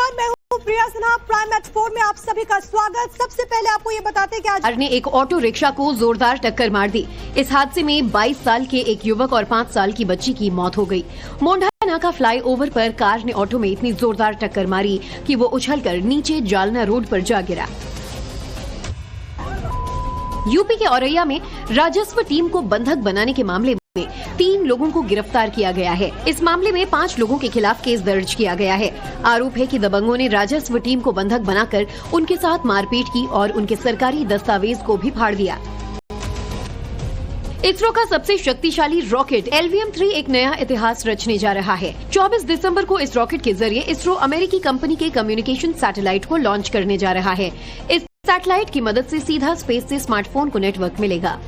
नमस्कार, मैं हूँ प्रिया सिन्हा। प्राइम एक्स 4 में आप सभी का स्वागत। सबसे पहले आपको ये बताते हैं कि आज ने एक ऑटो रिक्शा को जोरदार टक्कर मार दी। इस हादसे में 22 साल के एक युवक और 5 साल की बच्ची की मौत हो गई। मोंढा नाका फ्लाईओवर पर कार ने ऑटो में इतनी जोरदार टक्कर मारी कि वो उछलकर नीचे जालना रोड पर जा गिरा। यूपी के औरैया में राजस्व टीम को बंधक बनाने के मामले में 3 लोगों को गिरफ्तार किया गया है। इस मामले में 5 लोगों के खिलाफ केस दर्ज किया गया है। आरोप है कि दबंगों ने राजस्व टीम को बंधक बनाकर उनके साथ मारपीट की और उनके सरकारी दस्तावेज को भी फाड़ दिया। इसरो का सबसे शक्तिशाली रॉकेट LVM-3 एक नया इतिहास रचने जा रहा है। 24 दिसंबर को इस रॉकेट के जरिए इसरो अमेरिकी कंपनी के कम्युनिकेशन सैटेलाइट को लॉन्च करने जा रहा है। इस सैटेलाइट की मदद से सीधा स्पेस से स्मार्टफोन को नेटवर्क मिलेगा।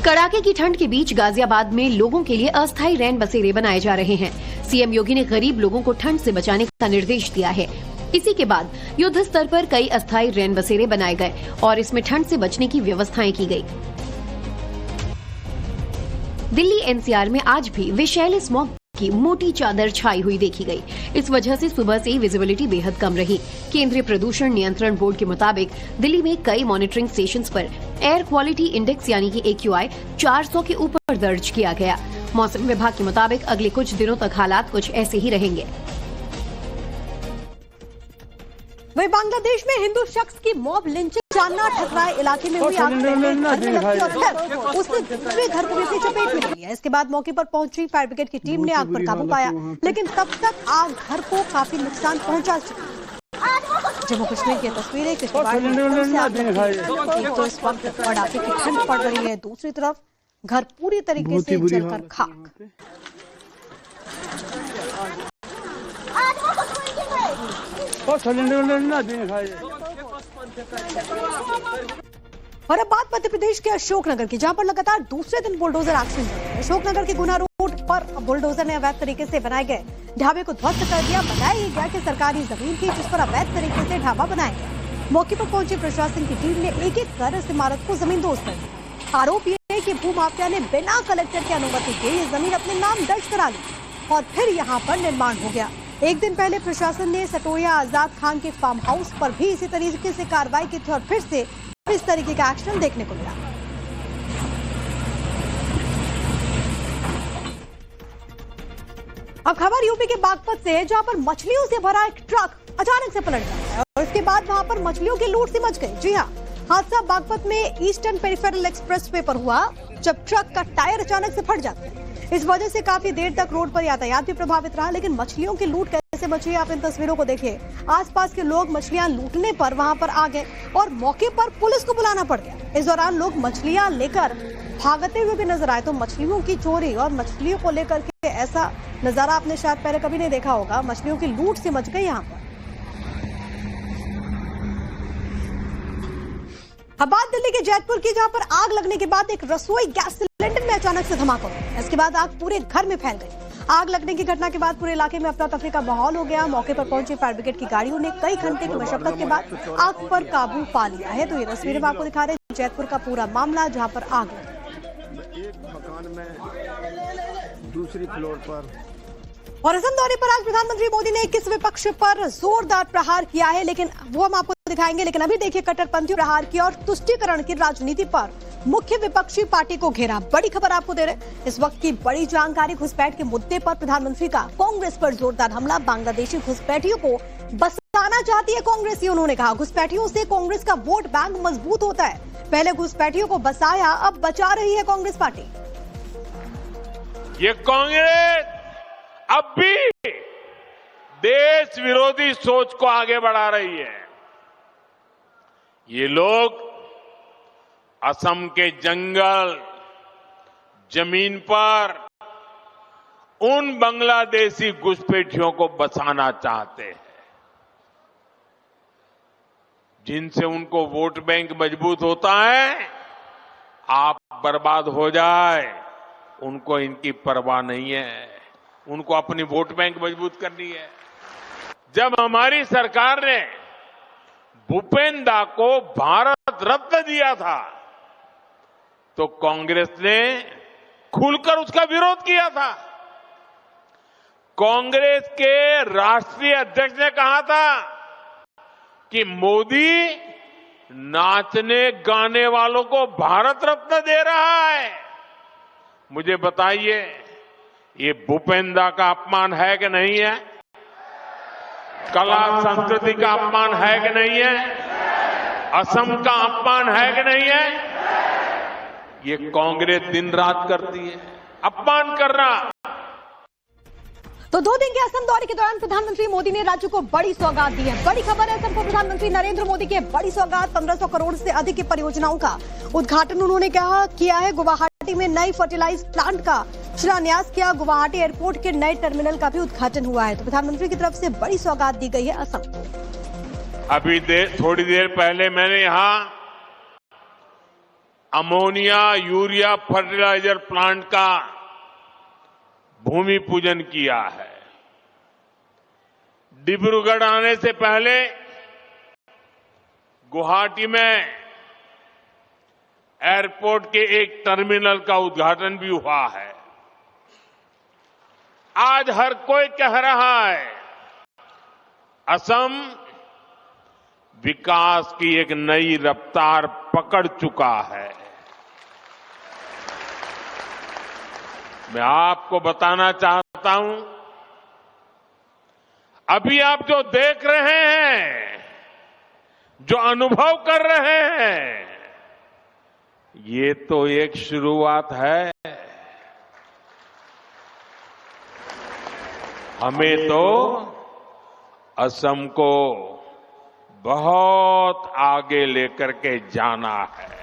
कड़ाके की ठंड के बीच गाजियाबाद में लोगों के लिए अस्थायी रैन बसेरे बनाए जा रहे हैं। सीएम योगी ने गरीब लोगों को ठंड से बचाने का निर्देश दिया है। इसी के बाद युद्ध स्तर पर कई अस्थायी रैन बसेरे बनाए गए और इसमें ठंड से बचने की व्यवस्थाएं की गई। दिल्ली NCR में आज भी विषैले स्मॉग की मोटी चादर छाई हुई देखी गई। इस वजह से सुबह से विजिबिलिटी बेहद कम रही। केंद्रीय प्रदूषण नियंत्रण बोर्ड के मुताबिक दिल्ली में कई मॉनिटरिंग स्टेशंस पर एयर क्वालिटी इंडेक्स यानी कि AQI 400 के ऊपर दर्ज किया गया। मौसम विभाग के मुताबिक अगले कुछ दिनों तक हालात कुछ ऐसे ही रहेंगे। वही बांग्लादेश में हिंदू शख्स की मॉब लिंचिंग चांदना ठकराए इलाके में हुई आग उसने दूसरे घर को भी अपनी चपेट में लिया। इसके बाद मौके पर पहुंची फायर ब्रिगेड की टीम ने आग पर काबू पाया, लेकिन तब तक आग घर को काफी नुकसान पहुंचा चुकी। जम्मू कश्मीर की तस्वीरें किश्तवाड़ में तो इस वक्त कड़ाके की ठंड पड़ रही है, दूसरी तरफ घर पूरी तरीके से जलकर खाक। और अब बात मध्य प्रदेश के अशोकनगर की, जहां पर लगातार दूसरे दिन बुलडोजर एक्शन चल रहा है। अशोकनगर के गुना रोड पर बुलडोजर ने अवैध तरीके से बनाए गए ढाबे को ध्वस्त कर दिया। बताया गया कि सरकारी जमीन थी जिस पर अवैध तरीके से ढाबा बनाया गया। मौके पर पहुंची प्रशासन की टीम ने एक कर इस इमारत को जमींदोज कर दी। आरोप ये है कि भूमाफिया ने बिना कलेक्टर की अनुमति के ये जमीन अपने नाम दर्ज करा ली और फिर यहाँ पर निर्माण हो गया। एक दिन पहले प्रशासन ने सटोरिया आजाद खान के फार्म हाउस पर भी इसी तरीके से कार्रवाई की थी और फिर से इस तरीके का एक्शन देखने को मिला। अब खबर यूपी के बागपत से है, जहां पर मछलियों से भरा एक ट्रक अचानक से पलट जाता है और इसके बाद वहां पर मछलियों की लूट सी मच गई। जी हां, हादसा बागपत में ईस्टर्न पेरिफेरल एक्सप्रेसवे पर हुआ, जब ट्रक का टायर अचानक से फट जाता है। इस वजह से काफी देर तक रोड पर यातायात भी प्रभावित रहा। लेकिन मछलियों की लूट कैसे बची, आप इन तस्वीरों को देखिए। आसपास के लोग मछलियां लूटने पर वहां पर आ गए और मौके पर पुलिस को बुलाना पड़ गया। इस दौरान लोग मछलियां लेकर भागते हुए भी नजर आए। तो मछलियों की चोरी और मछलियों को लेकर के ऐसा नजारा आपने शायद पहले कभी नहीं देखा होगा। मछलियों की लूट से मच गई यहाँ पर। अब बात दिल्ली के जैतपुर की, जहां पर आग लगने के बाद एक रसोई गैस सिलेंडर में अचानक से धमाका हुआ। इसके बाद आग पूरे घर में फैल गई। आग लगने की घटना के बाद पूरे इलाके में अफरा तफरी का माहौल हो गया। मौके पर पहुंची फायर ब्रिगेड की गाड़ियों ने कई घंटे की मशक्कत के बाद आग पर काबू पा लिया है। तो ये तस्वीरें आपको दिखा रहे हैं जैतपुर का पूरा मामला, जहां पर आग लगी। एक मकान में दूसरी फ्लोर पर। और असम दौरे पर आज प्रधानमंत्री मोदी ने किस विपक्ष पर जोरदार प्रहार किया है, लेकिन वो हम आपको दिखाएंगे। लेकिन अभी देखिए कट्टरपंथी प्रहार की और तुष्टीकरण की राजनीति पर मुख्य विपक्षी पार्टी को घेरा। बड़ी खबर आपको दे रहे इस वक्त की बड़ी जानकारी। घुसपैठ के मुद्दे पर प्रधानमंत्री का कांग्रेस पर जोरदार हमला। बांग्लादेशी घुसपैठियों को बसाना चाहती है कांग्रेस, ये उन्होंने कहा। घुसपैठियों से कांग्रेस का वोट बैंक मजबूत होता है। पहले घुसपैठियों को बसाया, अब बचा रही है कांग्रेस पार्टी। ये कांग्रेस अब भी देश विरोधी सोच को आगे बढ़ा रही है। ये लोग असम के जंगल जमीन पर उन बांग्लादेशी घुसपैठियों को बसाना चाहते हैं जिनसे उनको वोट बैंक मजबूत होता है। आप बर्बाद हो जाए उनको इनकी परवाह नहीं है, उनको अपनी वोट बैंक मजबूत करनी है। जब हमारी सरकार ने भूपेंद्र दा को भारत रत्न दिया था तो कांग्रेस ने खुलकर उसका विरोध किया था। कांग्रेस के राष्ट्रीय अध्यक्ष ने कहा था कि मोदी नाचने गाने वालों को भारत रत्न दे रहा है। मुझे बताइए, ये भूपेंद्र का अपमान है कि नहीं है? कला संस्कृति का अपमान है कि नहीं है? असम का अपमान है कि नहीं है? ये कांग्रेस दिन रात करती है, अपमान करना। तो 2 दिन के असम दौरे के दौरान प्रधानमंत्री मोदी ने राज्य को बड़ी सौगात दी है। बड़ी खबर है, असम को प्रधानमंत्री नरेंद्र मोदी की बड़ी सौगात। 1500 करोड़ से अधिक की परियोजनाओं का उद्घाटन उन्होंने किया है। गुवाहाटी में नई फर्टिलाइज प्लांट का शिलान्यास किया। गुवाहाटी एयरपोर्ट के नए टर्मिनल का भी उद्घाटन हुआ है। तो प्रधानमंत्री की तरफ से बड़ी सौगात दी गई है असम को। अभी थोड़ी देर पहले मैंने यहां अमोनिया यूरिया फर्टिलाइजर प्लांट का भूमि पूजन किया है। डिब्रूगढ़ आने से पहले गुवाहाटी में एयरपोर्ट के एक टर्मिनल का उद्घाटन भी हुआ है। आज हर कोई कह रहा है असम विकास की एक नई रफ्तार पकड़ चुका है। मैं आपको बताना चाहता हूं, अभी आप जो देख रहे हैं, जो अनुभव कर रहे हैं, ये तो एक शुरुआत है। हमें तो असम को बहुत आगे लेकर के जाना है।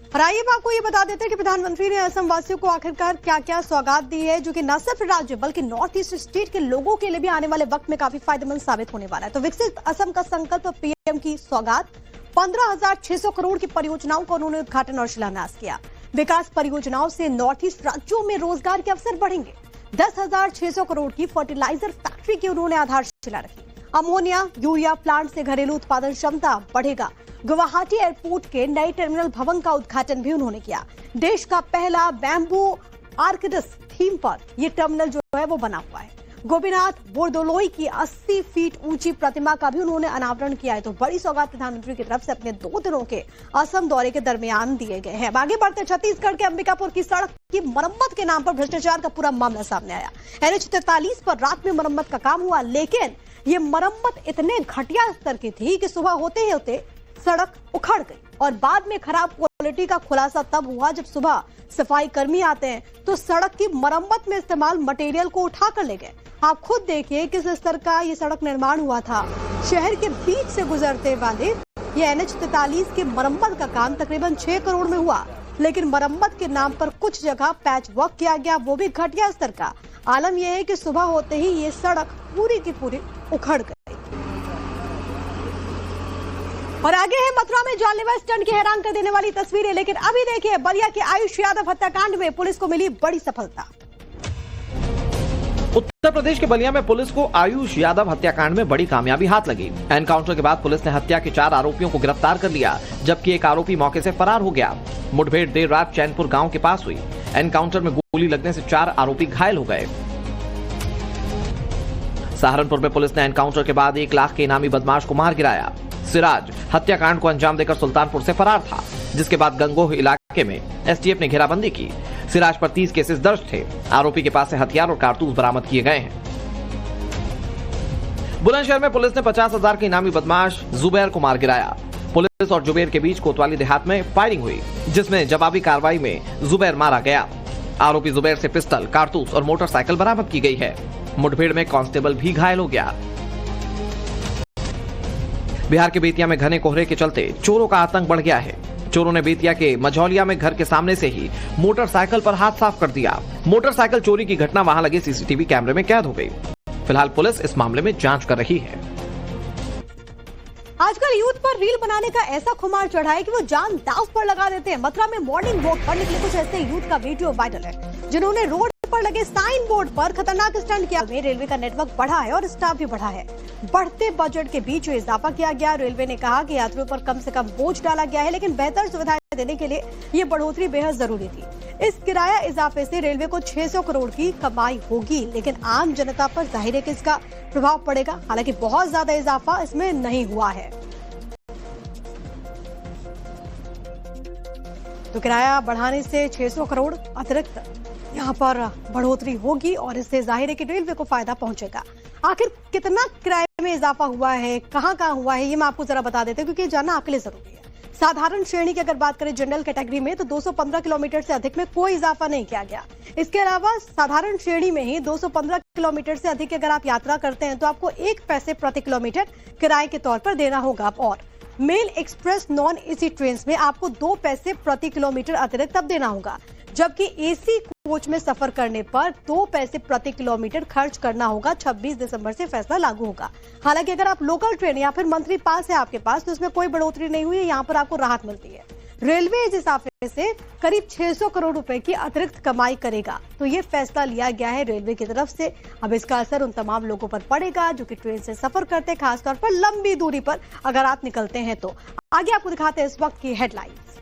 और आइए आपको ये बता देते हैं कि प्रधानमंत्री ने असम वासियों को आखिरकार क्या क्या सौगात दी है, जो कि न सिर्फ राज्य बल्कि नॉर्थ ईस्ट स्टेट के लोगों के लिए भी आने वाले वक्त में काफी फायदेमंद साबित होने वाला है। तो विकसित असम का संकल्प, पीएम की सौगात। 15,600 करोड़ की परियोजनाओं का उन्होंने उद्घाटन और शिलान्यास किया। विकास परियोजनाओं से नॉर्थ ईस्ट राज्यों में रोजगार के अवसर बढ़ेंगे। 10,600 करोड़ की फर्टिलाइजर फैक्ट्री की उन्होंने आधारशिला रखी। अमोनिया यूरिया प्लांट से घरेलू उत्पादन क्षमता बढ़ेगा। गुवाहाटी एयरपोर्ट के नए टर्मिनल भवन का उद्घाटन भी उन्होंने किया। देश का पहला बैम्बू आर्किडस थीम पर यह टर्मिनल जो है वो बना हुआ है। गोपीनाथ बोरदोलोई की 80 फीट ऊंची प्रतिमा का भी उन्होंने अनावरण किया है। तो बड़ी सौगात प्रधानमंत्री की तरफ से अपने 2 दिनों के असम दौरे के दरमियान दिए गए हैं। आगे बढ़ते छत्तीसगढ़ के अंबिकापुर की सड़क की मरम्मत के नाम पर भ्रष्टाचार का पूरा मामला सामने आया। NH 43 पर रात में मरम्मत का काम हुआ, लेकिन ये मरम्मत इतने घटिया स्तर की थी कि सुबह होते ही होते सड़क उखड़ गई और बाद में खराब क्वालिटी का खुलासा तब हुआ जब सुबह सफाई कर्मी आते हैं तो सड़क की मरम्मत में इस्तेमाल मटेरियल को उठा कर ले गए। आप खुद देखिए किस स्तर का ये सड़क निर्माण हुआ था। शहर के बीच से गुजरते वाले ये NH 43 की मरम्मत का काम तकरीबन 6 करोड़ में हुआ, लेकिन मरम्मत के नाम पर कुछ जगह पैच वर्क किया गया, वो भी घटिया स्तर का। आलम यह है कि सुबह होते ही ये सड़क पूरी की पूरी उखड़ गई। और आगे है मथुरा में जानलेवा स्टंट की हैरान कर देने वाली तस्वीरें। लेकिन अभी देखिए, बलिया के आयुष यादव हत्याकांड में पुलिस को मिली बड़ी सफलता। उत्तर प्रदेश के बलिया में पुलिस को आयुष यादव हत्याकांड में बड़ी कामयाबी हाथ लगी। एनकाउंटर के बाद पुलिस ने हत्या के 4 आरोपियों को गिरफ्तार कर लिया, जबकि एक आरोपी मौके से फरार हो गया। मुठभेड़ देर रात चैनपुर गांव के पास हुई। एनकाउंटर में गोली लगने से 4 आरोपी घायल हो गए। सहारनपुर में पुलिस ने एनकाउंटर के बाद 1 लाख के इनामी बदमाश को मार गिराया। सिराज हत्याकांड को अंजाम देकर सुल्तानपुर से फरार था, जिसके बाद गंगोह इलाके में एसटीएफ ने घेराबंदी की। सिराज पर 30 केसेस दर्ज थे। आरोपी के पास से हथियार और कारतूस बरामद किए गए हैं। बुलंदशहर में पुलिस ने 50,000 के इनामी बदमाश जुबैर को मार गिराया। पुलिस और जुबैर के बीच कोतवाली देहात में फायरिंग हुई, जिसमें जवाबी कार्रवाई में जुबैर मारा गया। आरोपी जुबैर से पिस्टल, कारतूस और मोटरसाइकिल बरामद की गई है। मुठभेड़ में कांस्टेबल भी घायल हो गया। बिहार के बेतिया में घने कोहरे के चलते चोरों का आतंक बढ़ गया है। चोरों ने बेतिया के मझौलिया में घर के सामने से ही मोटरसाइकिल पर हाथ साफ कर दिया। मोटरसाइकिल चोरी की घटना वहां लगे सीसीटीवी कैमरे में कैद हो गई। फिलहाल पुलिस इस मामले में जांच कर रही है। आजकल यूथ पर रील बनाने का ऐसा खुमार चढ़ा है कि वो जान दांव पर लगा देते हैं। मथुरा में मॉर्निंग वॉक पर निकले कुछ ऐसे यूथ का वीडियो वायरल है, जिन्होंने रोड पर लगे साइन बोर्ड पर खतरनाक स्टंट किया। रेलवे का नेटवर्क बढ़ा है और स्टाफ भी बढ़ा है। बढ़ते बजट के बीच इजाफा किया गया। रेलवे ने कहा कि यात्रियों पर कम से कम बोझ डाला गया है, लेकिन बेहतर सुविधाएं देने के लिए ये बढ़ोतरी बेहद जरूरी थी। इस किराया इजाफे से रेलवे को 600 करोड़ की कमाई होगी, लेकिन आम जनता पर जाहिर है कि इसका प्रभाव पड़ेगा। हालांकि बहुत ज्यादा इजाफा इसमें नहीं हुआ है। तो किराया बढ़ाने से 600 करोड़ अतिरिक्त यहाँ पर बढ़ोतरी होगी और इससे जाहिर है कि रेलवे को फायदा पहुंचेगा। आखिर कितना किराए में इजाफा हुआ है, कहां हुआ है, ये मैं आपको जरा बता देती हूँ, क्योंकि ये जानना आपके लिए जरूरी है। साधारण श्रेणी की अगर बात करें जनरल कैटेगरी में, तो 215 किलोमीटर से अधिक में कोई इजाफा नहीं किया गया। इसके अलावा साधारण श्रेणी में ही 215 किलोमीटर से अधिक अगर आप यात्रा करते हैं तो आपको 1 पैसे प्रति किलोमीटर किराए के तौर पर देना होगा। और mail express non AC train में आपको 2 पैसे प्रति किलोमीटर अतिरिक्त अब देना होगा, जबकि एसी कोच में सफर करने पर 2 पैसे प्रति किलोमीटर खर्च करना होगा। 26 दिसंबर से फैसला लागू होगा। हालांकि अगर आप लोकल ट्रेन या फिर मंथली पास है आपके पास, तो इसमें कोई बढ़ोतरी नहीं हुई है, यहाँ पर आपको राहत मिलती है। रेलवे इस इजाफे से करीब 600 करोड़ रुपए की अतिरिक्त कमाई करेगा। तो ये फैसला लिया गया है रेलवे की तरफ से। अब इसका असर उन तमाम लोगों पर पड़ेगा जो कि ट्रेन से सफर करते हैं, खासतौर पर लंबी दूरी पर अगर आप निकलते हैं। तो आगे आपको दिखाते हैं इस वक्त की हेडलाइंस।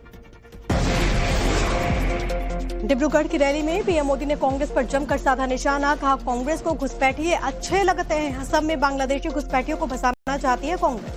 डिब्रूगढ़ की रैली में पीएम मोदी ने कांग्रेस पर जमकर साधा निशाना। कहा, कांग्रेस को घुसपैठिए अच्छे लगते हैं। असम में बांग्लादेशी घुसपैठियों को बसाना चाहती है कांग्रेस।